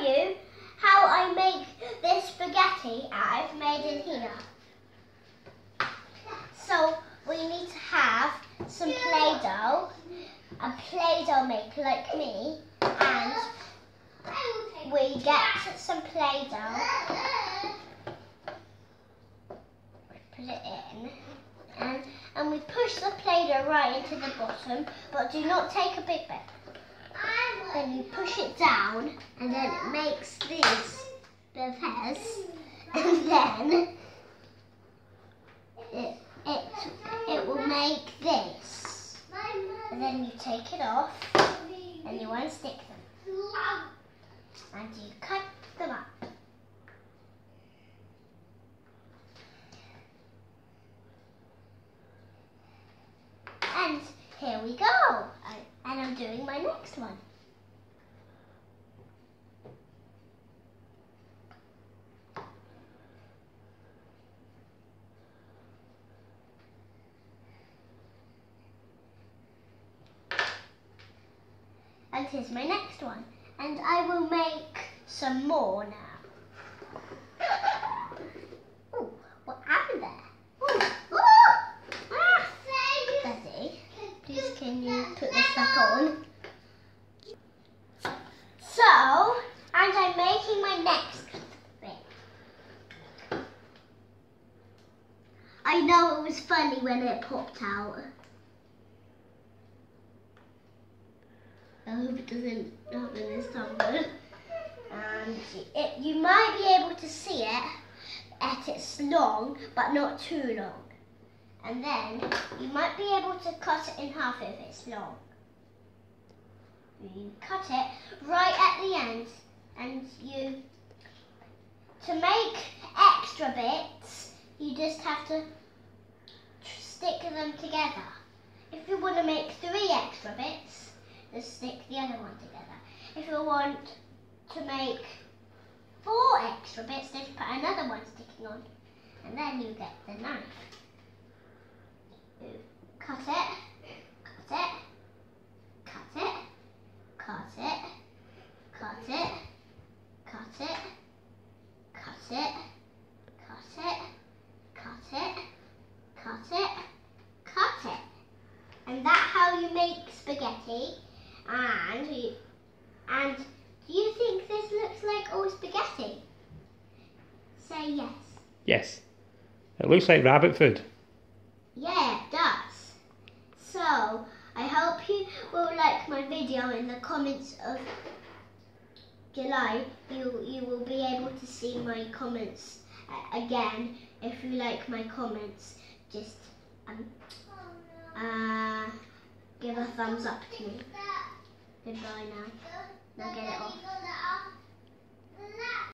show you how I make this spaghetti I've made in here. So we need to have some Play-Doh, a Play-Doh maker like me, and we get some Play-Doh, put it in, and we push the Play-Doh right into the bottom, but do not take a big bit. Then you push it down, and then it makes these bit of hairs, and then it will make this. And then you take it off, and you unstick them, and you cut them up. And here we go. And I'm doing my next one. And here's my next one. And I will make some more now. Ooh, what happened there? Betty, please can you put this back on? So, and I'm making my next bit. I know it was funny when it popped out. I hope it doesn't happen this time though. And you might be able to see it at its long, but not too long. And then you might be able to cut it in half if it's long. You cut it right at the end, and to make extra bits, you just have to stick them together. If you want to make 3 extra bits, just stick the other one together. If you want to make 4 extra bits, just put another one sticking on, and then you get the knife. You cut it, cut it, cut it, cut it, cut it, cut it, cut it, cut it, cut it, cut it, cut it. And that's how you make spaghetti. And do you think this looks like all spaghetti? Say yes. Yes. It looks like rabbit food. Yeah, it does. So, I hope you will like my video. In the comments of July, you will be able to see my comments again. If you like my comments, just give a thumbs up to me. Goodbye now. Now get it off.